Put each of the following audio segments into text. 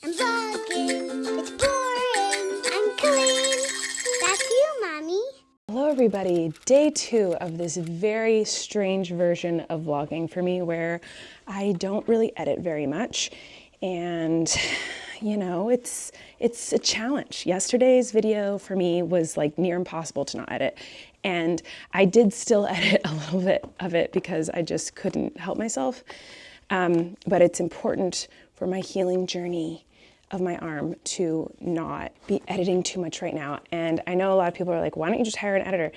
I'm vlogging. It's boring. I'm Colleen. That's you, Mommy. Hello everybody, day 2 of this very strange version of vlogging for me where I don't really edit very much, and you know, it's a challenge. Yesterday's video for me was like near impossible to not edit, and I did still edit a little bit of it because I just couldn't help myself, but it's important for my healing journey of my arm to not be editing too much right now. And I know a lot of people are like, why don't you just hire an editor?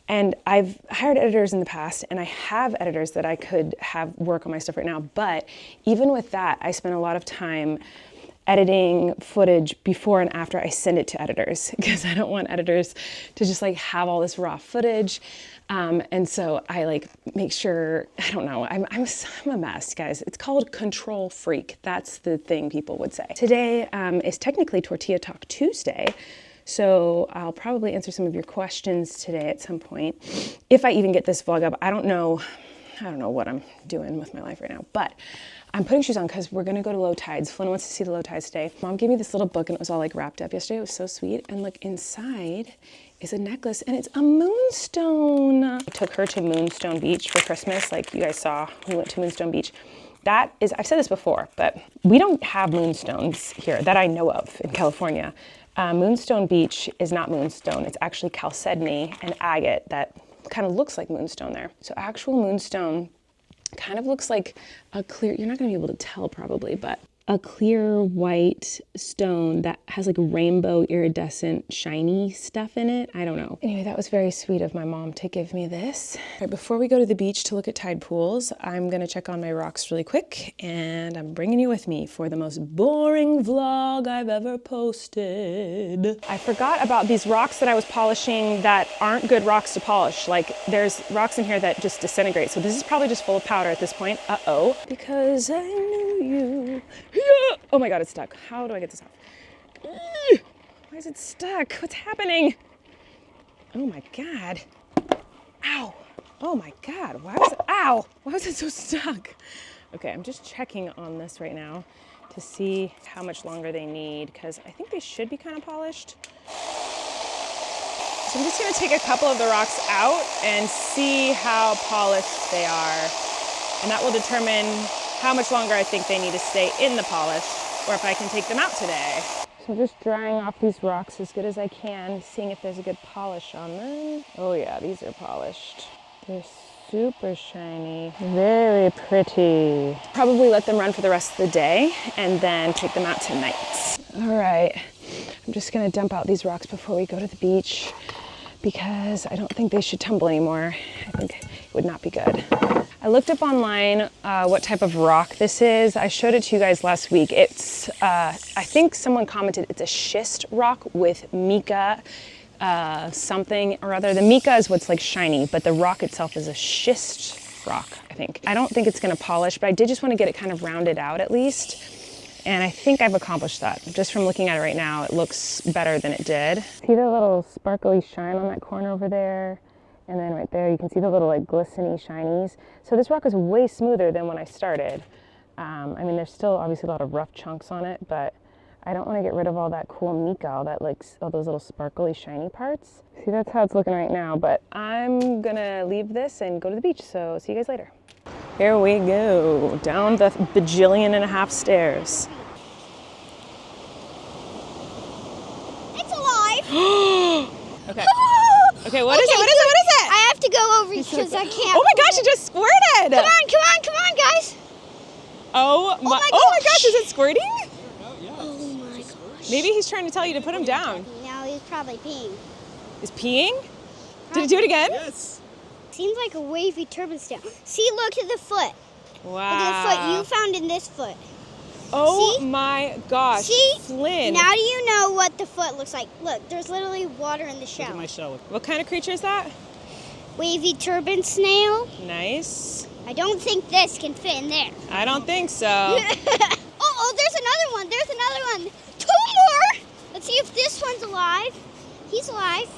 And I've hired editors in the past, and I have editors that I could have work on my stuff right now. But even with that, I spend a lot of time editing footage before and after I send it to editors, because I don't want editors to just like have all this raw footage. And so I like make sure, I don't know, I'm a mess, guys. It's called control freak. That's the thing people would say. Today is technically Tortilla Talk Tuesday. So I'll probably answer some of your questions today at some point. If I even get this vlog up, I don't know what I'm doing with my life right now, but I'm putting shoes on because we're gonna go to low tides. Flynn wants to see the low tides today. Mom gave me this little book and it was all like wrapped up yesterday. It was so sweet. And look, inside is a necklace and it's a moonstone. I took her to Moonstone Beach for Christmas. Like you guys saw, we went to Moonstone Beach. That is, I've said this before, but we don't have moonstones here that I know of in California. Moonstone Beach is not moonstone. It's actually chalcedony and agate that kind of looks like moonstone there. So actual moonstone kind of looks like a clear, you're not gonna be able to tell probably, but a clear white stone that has like rainbow iridescent shiny stuff in it. I don't know. Anyway, that was very sweet of my mom to give me this. All right, before we go to the beach to look at tide pools, I'm gonna check on my rocks really quick, and I'm bringing you with me for the most boring vlog I've ever posted. I forgot about these rocks that I was polishing that aren't good rocks to polish. Like there's rocks in here that just disintegrate. So this is probably just full of powder at this point. Uh-oh, because I knew you. Oh my God, it's stuck. How do I get this off? Why is it stuck? What's happening? Oh my God. Ow. Oh my God. Why was it, ow. Why was it so stuck? Okay, I'm just checking on this right now to see how much longer they need, because I think they should be kind of polished. So I'm just gonna take a couple of the rocks out and see how polished they are. And that will determine how much longer I think they need to stay in the polish, or if I can take them out today. So I'm just drying off these rocks as good as I can, seeing if there's a good polish on them. Oh yeah, these are polished. They're super shiny, very pretty. Probably let them run for the rest of the day and then take them out tonight. All right, I'm just gonna dump out these rocks before we go to the beach because I don't think they should tumble anymore. I think it would not be good. I looked up online what type of rock this is. I showed it to you guys last week. It's, I think someone commented it's a schist rock with mica something or other. The mica is what's like shiny, but the rock itself is a schist rock, I think. I don't think it's gonna polish, but I did just wanna get it kind of rounded out at least. And I think I've accomplished that. Just from looking at it right now, it looks better than it did. See the little sparkly shine on that corner over there? And then right there, you can see the little like glistening shinies. So this rock is way smoother than when I started. I mean, there's still obviously a lot of rough chunks on it, but I don't want to get rid of all that cool mica, all those little sparkly shiny parts. See, that's how it's looking right now, but I'm gonna leave this and go to the beach. So see you guys later. Here we go, down the bajillion and a half stairs. It's alive. Okay. Okay, what is it? What is it? What is it? I have to go over because I can't. Oh my gosh, it just squirted! Come on, guys. Oh my gosh, is it squirting? Oh my gosh. Maybe he's trying to tell you to put him down. No, he's probably peeing. Is peeing? Did it do it again? Yes. Seems like a wavy turban tail. See, look at the foot. Wow. Look at the foot you found in this foot. Oh See? my gosh. See? Flynn. Now do you know what the foot looks like? Look, there's literally water in the shell. Look at my shell. What kind of creature is that? Wavy turban snail. Nice. I don't think this can fit in there. I don't think so. Oh, there's another one. There's another one. 2 more. Let's see if this one's alive. He's alive.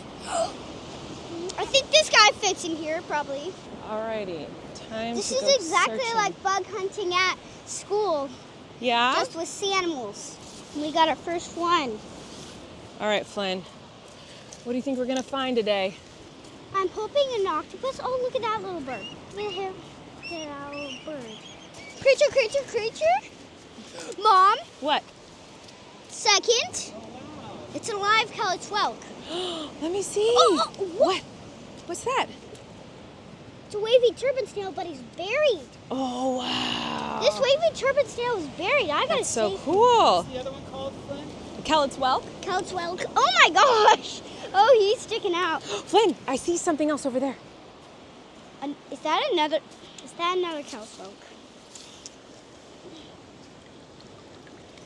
I think this guy fits in here, probably. Alrighty, time This to is go exactly searching. like bug hunting at school, Yeah? just with sea animals. We got our first one. All right, Flynn. What do you think we're gonna find today? I'm hoping an octopus. Oh, look at that little bird. Look at that little bird. Creature, creature, creature. Mom, What? second. It's a live Cowlitz whelk. Let me see. Oh, What? What's that? It's a wavy turban snail, but he's buried. Oh, wow. This wavy turban snail is buried. I gotta That's so say. cool. What's the other one called, Flynn? Cowlitz whelk? Cowlitz whelk. Oh my gosh. Oh, he's sticking out. Flynn, I see something else over there. Is that another Cowlitz whelk?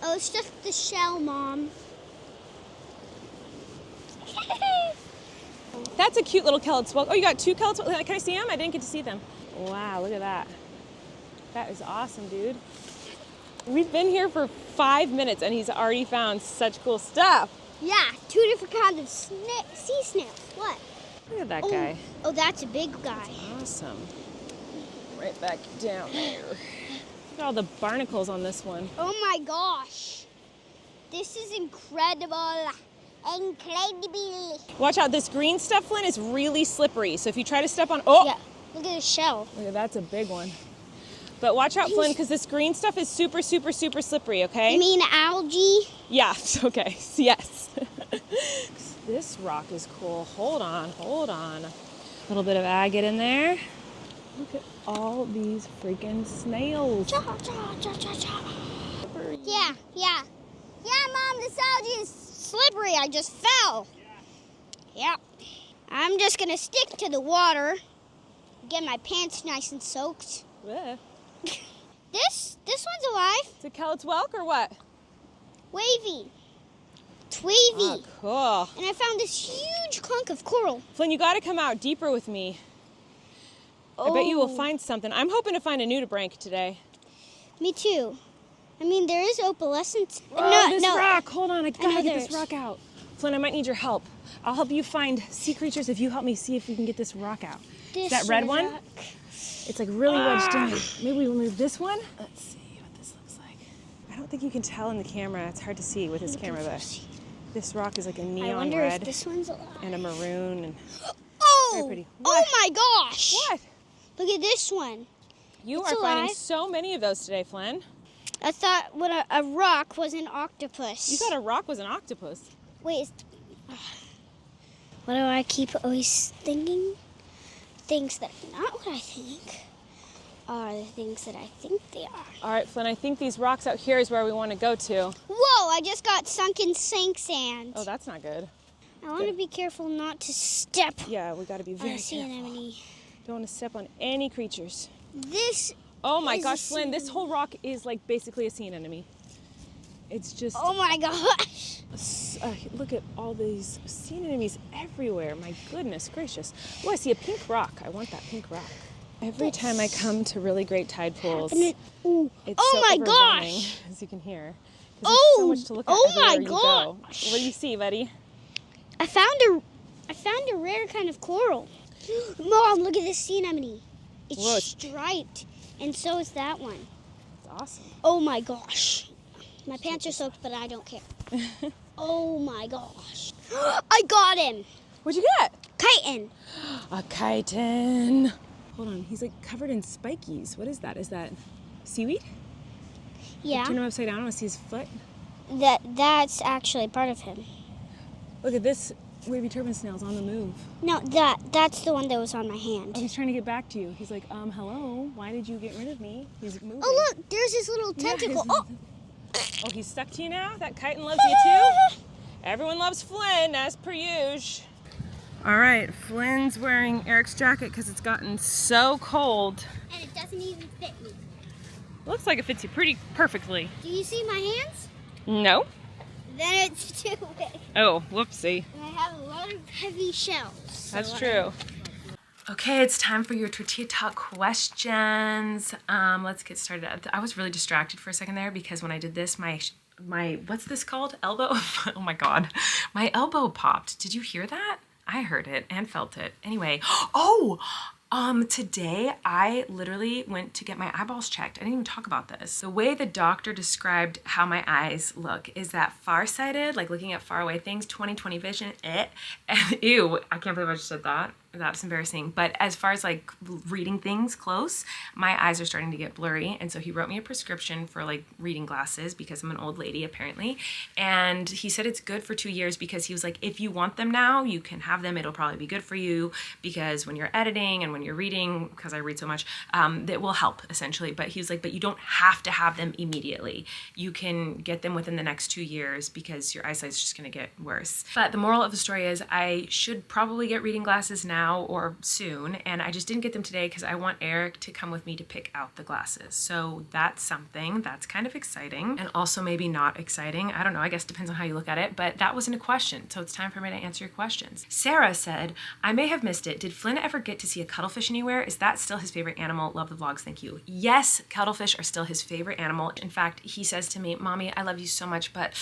Oh, it's just the shell, Mom. That's a cute little Cowlitz whelk. Oh, you got two Cowlitz whelks? Can I see them? I didn't get to see them. Wow, look at that. That is awesome, dude. We've been here for 5 minutes and he's already found such cool stuff. Yeah, 2 different kinds of sea snails. What? Look at that guy. Oh, that's a big guy. Awesome. Right back down there. Look at all the barnacles on this one. Oh my gosh. This is incredible. Incredible. Watch out, this green stuff, Flynn, is really slippery. So if you try to step on, oh! Yeah, look at the shell. Look at that's a big one. But watch out, Flynn, because this green stuff is super, super, super slippery, okay? You mean algae? Yeah, okay, yes. This rock is cool. Hold on, hold on. A little bit of agate in there. Look at all these freaking snails. Cha, cha, cha, cha, cha. Yeah. Yeah, Mom, this algae is slippery. I just fell. Yeah. I'm just gonna stick to the water. Get my pants nice and soaked. Yeah. This one's alive. Is it Cowlitz whelk or what? Wavy. It's wavy. Oh, cool. And I found this huge hunk of coral. Flynn, you got to come out deeper with me. I bet you will find something. I'm hoping to find a nudibranch today. Me too. I mean, there is opalescence. Whoa, this rock. Hold on, I gotta know get this there's- rock out. Flynn, I might need your help. I'll help you find sea creatures if you help me see if we can get this rock out. Is that red one? rock. It's like really wedged in. Maybe we'll move this one. Let's see what this looks like. I don't think you can tell in the camera. It's hard to see with this camera, but this rock is like a I neon wonder red if this one's alive. and a maroon. And Oh! very pretty. Oh What? my gosh! what? Look at this one. You It's are finding alive. so many of those today, Flynn. I thought what a rock was an octopus. You thought a rock was an octopus. Wait. What do I keep always thinking? Things that are not what I think are the things that I think they are. All right, Flynn, I think these rocks out here is where we want to go to. Whoa, I just got sunk in sink sand. Oh, that's not good. I want to be careful not to step Yeah, we got to be on very a sea careful. anemone. Don't want to step on any creatures. This, Oh my Is a gosh, sea Flynn, this anemone. whole rock is like basically a sea anemone. It's just, oh my gosh. look at all these sea anemones everywhere. My goodness gracious. Oh, I see a pink rock. I want that pink rock. Every time I come to really great tide pools, And ooh. it's Oh so my overwhelming, gosh. as you can hear. 'Cause there's so much to look at Oh my everywhere you go. gosh. What do you see, buddy? I found a rare kind of coral. Mom, look at this sea anemone. It's Whoa. striped, and so is that one. It's awesome. Oh my gosh. My pants are soaked, but I don't care. Oh my gosh. I got him. What'd you get? Chitin. A chitin. Hold on, he's like covered in spikies. What is that? Is that seaweed? Yeah. Turn him upside down. I want to see his foot. That's actually part of him. Look at this wavy turban snail's on the move. No, that's the one that was on my hand. Oh, he's trying to get back to you. He's like, hello, why did you get rid of me? He's moving. Oh look, there's his little Yeah, tentacle. his- Oh. Oh, he's stuck to you now? That chitin loves you too? Everyone loves Flynn, as per usual. All right, Flynn's wearing Eric's jacket because it's gotten so cold. And it doesn't even fit me. Looks like it fits you pretty perfectly. Do you see my hands? No? Then it's too big. Oh, whoopsie. And I have a lot of heavy shells. That's so true. Okay, it's time for your Tortilla Talk questions. Let's get started. I was really distracted for a second there because when I did this, my what's this called? Elbow? Oh my God. My elbow popped. Did you hear that? I heard it and felt it. Anyway, oh, Today I literally went to get my eyeballs checked. I didn't even talk about this. The way the doctor described how my eyes look is that farsighted, like looking at far away things, 20/20 vision, and ew, I can't believe I just said that. That's embarrassing. But as far as like reading things close, my eyes are starting to get blurry. And so he wrote me a prescription for like reading glasses because I'm an old lady apparently. And he said it's good for 2 years because he was like, if you want them now, you can have them. It'll probably be good for you because when you're editing and when you're reading, because I read so much, that will help essentially. But he was like, but you don't have to have them immediately. You can get them within the next 2 years because your eyesight's just gonna get worse. But the moral of the story is I should probably get reading glasses now or soon, and I just didn't get them today because I want Eric to come with me to pick out the glasses. So that's something that's kind of exciting and also maybe not exciting. I don't know, I guess it depends on how you look at it, but that wasn't a question. So it's time for me to answer your questions. Sarah said, I may have missed it. Did Flynn ever get to see a cuttlefish anywhere? Is that still his favorite animal? Love the vlogs, thank you. Yes, cuttlefish are still his favorite animal. In fact, he says to me, Mommy, I love you so much, but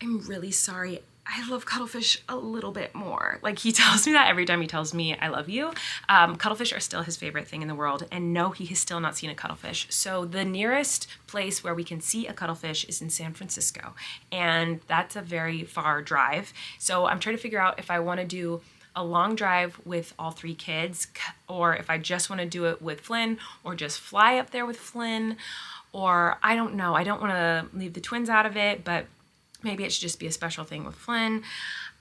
I'm really sorry. I love cuttlefish a little bit more. Like he tells me that every time he tells me I love you. Cuttlefish are still his favorite thing in the world, and no, he has still not seen a cuttlefish. So the nearest place where we can see a cuttlefish is in San Francisco, and that's a very far drive. So I'm trying to figure out if I want to do a long drive with all 3 kids, or if I just want to do it with Flynn, or just fly up there with Flynn, or I don't know. I don't want to leave the twins out of it, but maybe it should just be a special thing with Flynn.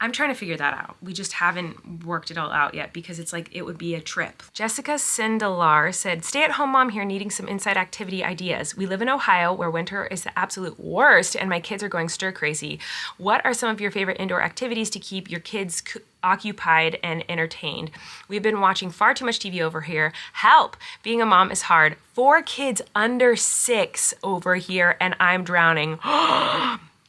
I'm trying to figure that out. We just haven't worked it all out yet because it's like it would be a trip. Jessica Sindelar said, stay-at-home mom here needing some inside activity ideas. We live in Ohio where winter is the absolute worst and my kids are going stir crazy. What are some of your favorite indoor activities to keep your kids occupied and entertained? We've been watching far too much TV over here. Help! Being a mom is hard. 4 kids under 6 over here and I'm drowning.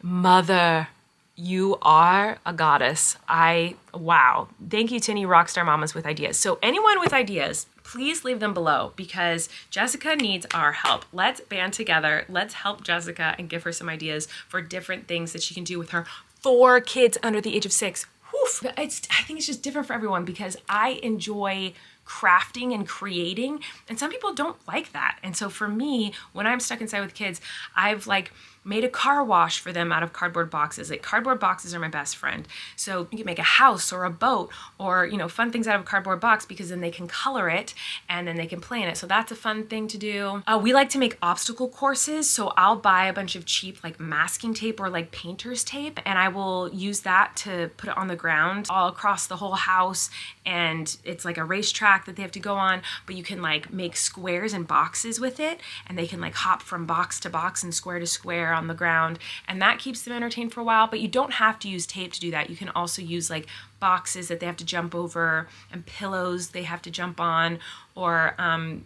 Mother, you are a goddess. Wow. Thank you to any rockstar mamas with ideas. So anyone with ideas, please leave them below because Jessica needs our help. Let's band together. Let's help Jessica and give her some ideas for different things that she can do with her 4 kids under the age of 6. Woof. I think it's just different for everyone because I enjoy crafting and creating, and some people don't like that. And so for me, when I'm stuck inside with kids, I've like made a car wash for them out of cardboard boxes. Like cardboard boxes are my best friend. So you can make a house or a boat or, you know, fun things out of a cardboard box because then they can color it and then they can play in it. So that's a fun thing to do. We like to make obstacle courses. So I'll buy a bunch of cheap like masking tape or like painter's tape and I will use that to put it on the ground all across the whole house. And it's like a racetrack that they have to go on, but you can like make squares and boxes with it and they can like hop from box to box and square to square on the ground, and that keeps them entertained for a while. But you don't have to use tape to do that. You can also use like boxes that they have to jump over and pillows they have to jump on, or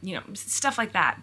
you know, stuff like that.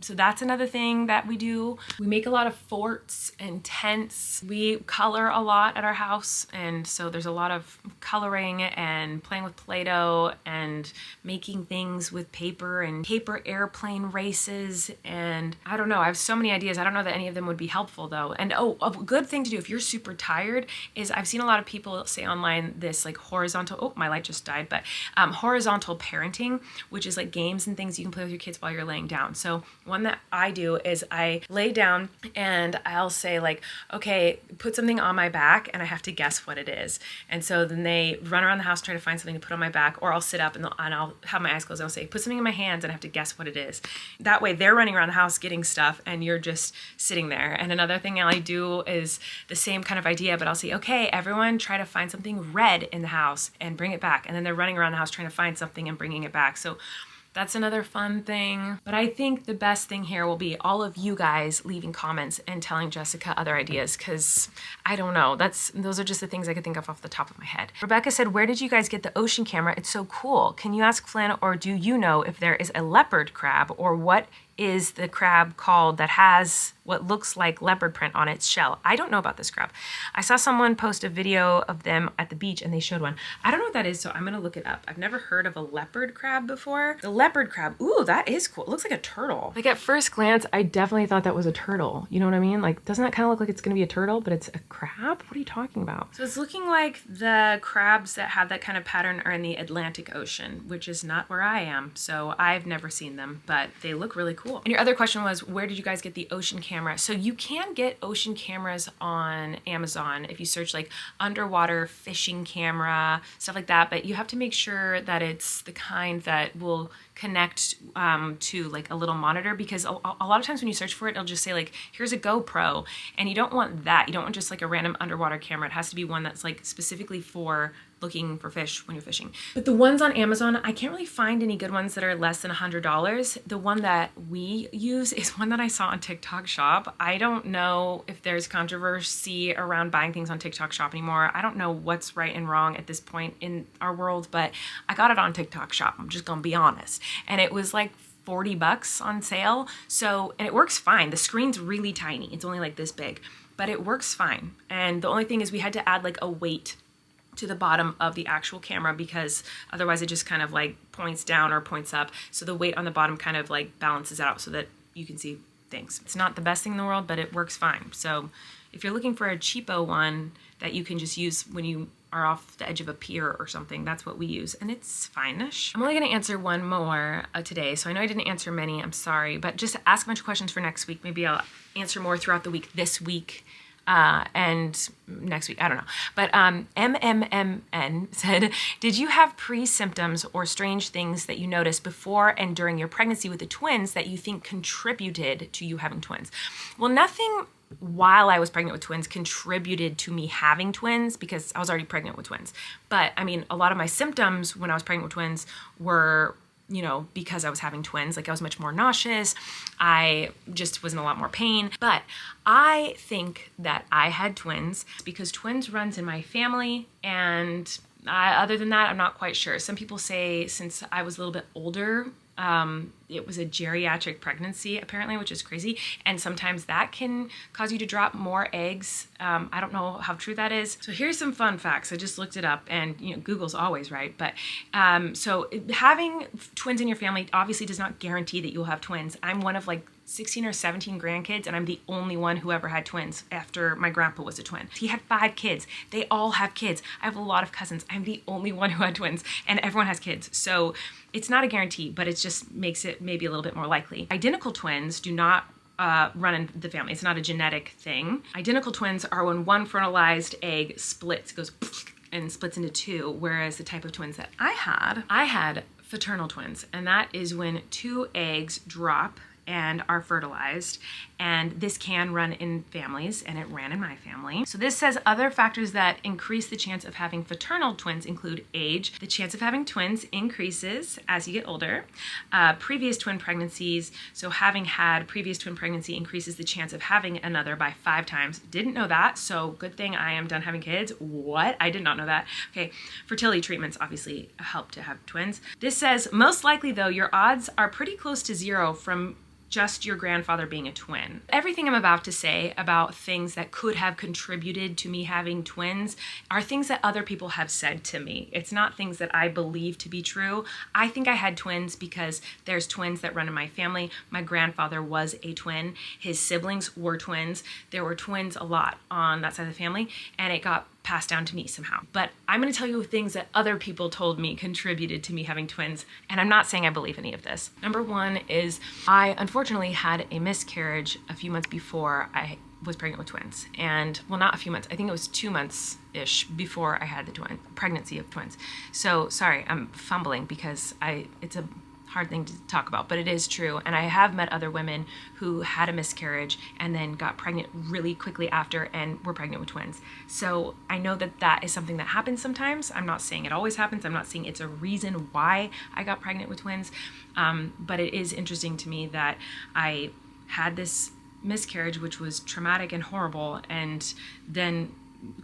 So that's another thing that we do. We make a lot of forts and tents. We color a lot at our house, and so there's a lot of coloring and playing with Play-Doh and making things with paper and paper airplane races. And I don't know, I have so many ideas. I don't know that any of them would be helpful though. And oh, a good thing to do if you're super tired is I've seen a lot of people say online this like horizontal, oh, my light just died, but horizontal parenting, which is like games and things you can play with your kids while you're laying down. So one that I do is I lay down and I'll say like, okay, put something on my back and I have to guess what it is. And so then they run around the house trying to find something to put on my back, or I'll sit up and I'll have my eyes closed and I'll say, put something in my hands and I have to guess what it is. That way they're running around the house getting stuff and you're just sitting there. And another thing I do is the same kind of idea, but I'll say, okay, everyone try to find something red in the house and bring it back. And then they're running around the house trying to find something and bringing it back. So that's another fun thing. But I think the best thing here will be all of you guys leaving comments and telling Jessica other ideas, because I don't know, those are just the things I could think of off the top of my head. Rebecca said, where did you guys get the ocean camera? It's so cool. Can you ask Flynn, or do you know if there is a leopard crab, or what is the crab called that has what looks like leopard print on its shell? I don't know about this crab. I saw someone post a video of them at the beach and they showed one. I don't know what that is, so I'm gonna look it up. I've never heard of a leopard crab before. The leopard crab, ooh, that is cool. It looks like a turtle. Like at first glance, I definitely thought that was a turtle. You know what I mean? Like, doesn't that kind of look like it's gonna be a turtle, but it's a crab? What are you talking about? So it's looking like the crabs that have that kind of pattern are in the Atlantic Ocean, which is not where I am. So I've never seen them, but they look really cool. And your other question was, where did you guys get the ocean camera? So you can get ocean cameras on Amazon if you search like underwater fishing camera, stuff like that, but you have to make sure that it's the kind that will connect to like a little monitor, because a lot of times when you search for it, it'll just say like, here's a GoPro, and you don't want that. You don't want just like a random underwater camera. It has to be one that's like specifically for looking for fish when you're fishing. But the ones on Amazon, I can't really find any good ones that are less than $100. The one that we use is one that I saw on TikTok Shop. I don't know if there's controversy around buying things on TikTok Shop anymore. I don't know what's right and wrong at this point in our world, but I got it on TikTok Shop. I'm just gonna be honest. And it was like $40 on sale. So, and it works fine. The screen's really tiny. It's only like this big, but it works fine. And the only thing is we had to add like a weight to the bottom of the actual camera, because otherwise it just kind of like points down or points up. So the weight on the bottom kind of like balances out so that you can see things. It's not the best thing in the world, but it works fine. So if you're looking for a cheapo one that you can just use when you are off the edge of a pier or something, that's what we use, and it's fine-ish. I'm only gonna answer one more today, so I know I didn't answer many, I'm sorry, but just ask a bunch of questions for next week. Maybe I'll answer more throughout the week this week. And next week, I don't know. But MMMN said, did you have pre-symptoms or strange things that you noticed before and during your pregnancy with the twins that you think contributed to you having twins? Well, nothing while I was pregnant with twins contributed to me having twins, because I was already pregnant with twins. But I mean, a lot of my symptoms when I was pregnant with twins were, you know, because I was having twins. Like I was much more nauseous. I just was in a lot more pain. But I think that I had twins because twins runs in my family, and other than that, I'm not quite sure. Some people say since I was a little bit older, it was a geriatric pregnancy apparently, which is crazy. And sometimes that can cause you to drop more eggs. I don't know how true that is. So here's some fun facts. I just looked it up, and you know, Google's always right. But so having twins in your family obviously does not guarantee that you'll have twins. I'm one of like 16 or 17 grandkids, and I'm the only one who ever had twins after my grandpa was a twin. He had 5 kids. They all have kids. I have a lot of cousins. I'm the only one who had twins, and everyone has kids. So it's not a guarantee, but it just makes it maybe a little bit more likely. Identical twins do not run in the family. It's not a genetic thing. Identical twins are when one fertilized egg splits, goes and splits into 2, whereas the type of twins that I had fraternal twins, and that is when 2 eggs drop and are fertilized, and this can run in families, and it ran in my family. So this says other factors that increase the chance of having fraternal twins include age. The chance of having twins increases as you get older. Previous twin pregnancies, so having had previous twin pregnancy increases the chance of having another by 5 times. Didn't know that, so good thing I am done having kids. What? I did not know that. Okay, fertility treatments obviously help to have twins. This says most likely though, your odds are pretty close to 0 from just your grandfather being a twin. Everything I'm about to say about things that could have contributed to me having twins are things that other people have said to me. It's not things that I believe to be true. I think I had twins because there's twins that run in my family. My grandfather was a twin. His siblings were twins. There were twins a lot on that side of the family, and it got passed down to me somehow. But I'm going to tell you things that other people told me contributed to me having twins, and I'm not saying I believe any of this. Number 1 is I unfortunately had a miscarriage a few months before I was pregnant with twins. And well, not a few months, I think it was 2 months-ish before I had the pregnancy of twins. So sorry, I'm fumbling because it's a hard thing to talk about, but it is true. And I have met other women who had a miscarriage and then got pregnant really quickly after and were pregnant with twins. So I know that that is something that happens sometimes. I'm not saying it always happens. I'm not saying it's a reason why I got pregnant with twins. But it is interesting to me that I had this miscarriage, which was traumatic and horrible, and then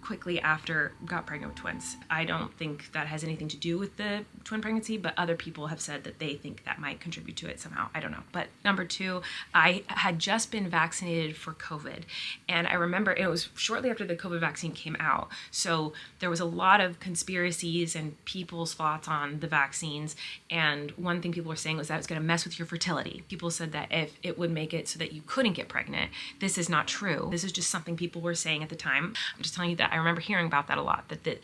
quickly after got pregnant with twins. I don't think that has anything to do with the twin pregnancy, but other people have said that they think that might contribute to it somehow. I don't know. But number two, I had just been vaccinated for COVID. And I remember it was shortly after the COVID vaccine came out. So there was a lot of conspiracies and people's thoughts on the vaccines. And one thing people were saying was that it's going to mess with your fertility. People said that if it would make it so that you couldn't get pregnant. This is not true. This is just something people were saying at the time. I'm just telling you that I remember hearing about that a lot, that the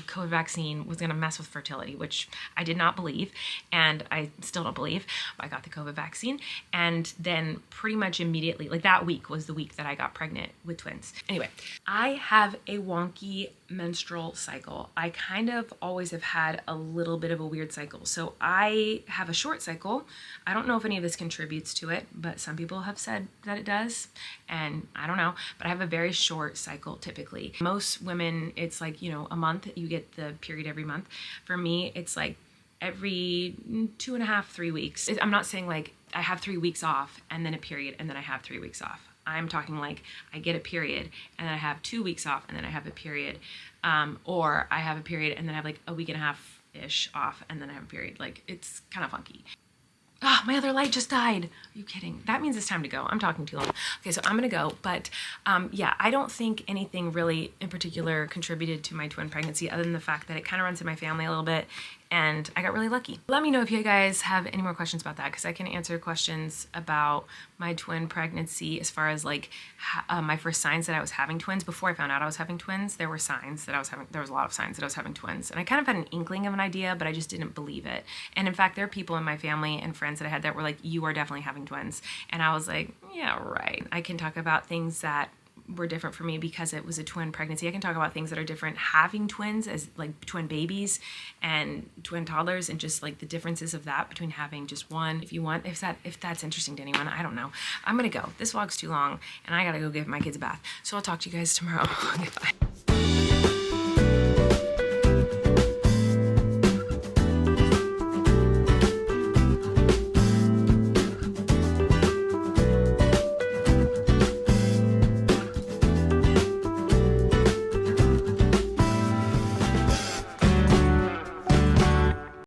COVID vaccine was going to mess with fertility, which I did not believe, and I still don't believe. I got the COVID vaccine, and then pretty much immediately, like that week was the week that I got pregnant with twins. Anyway, I have a wonky menstrual cycle. I kind of always have had a little bit of a weird cycle. So I have a short cycle. I don't know if any of this contributes to it, but some people have said that it does, and I don't know, but I have a very short cycle typically. Most women, it's like, you know, a month, you get the period every month. For me, it's like every 2.5, 3 weeks. I'm not saying like I have 3 weeks off and then a period and then I have 3 weeks off. I'm talking like I get a period and then I have 2 weeks off and then I have a period. Or I have a period and then I have like a week and a half-ish off and then I have a period. Like, it's kind of funky. Oh, my other light just died. Are you kidding? That means it's time to go. I'm talking too long. Okay, so I'm gonna go. But yeah, I don't think anything really in particular contributed to my twin pregnancy other than the fact that it kind of runs in my family a little bit and I got really lucky. Let me know if you guys have any more questions about that, because I can answer questions about my twin pregnancy as far as like my first signs that I was having twins. Before I found out I was having twins, there were signs that I was having, there was a lot of signs that I was having twins. And I kind of had an inkling of an idea, but I just didn't believe it. And in fact, there are people in my family and friends that I had that were like, you are definitely having twins. And I was like, yeah, right. I can talk about things that were different for me because it was a twin pregnancy. I can talk about things that are different having twins, as like twin babies and twin toddlers, and just like the differences of that between having just one. If you want, if that's interesting to anyone, I don't know. I'm gonna go. This vlog's too long and I gotta go give my kids a bath. So I'll talk to you guys tomorrow. Okay, bye.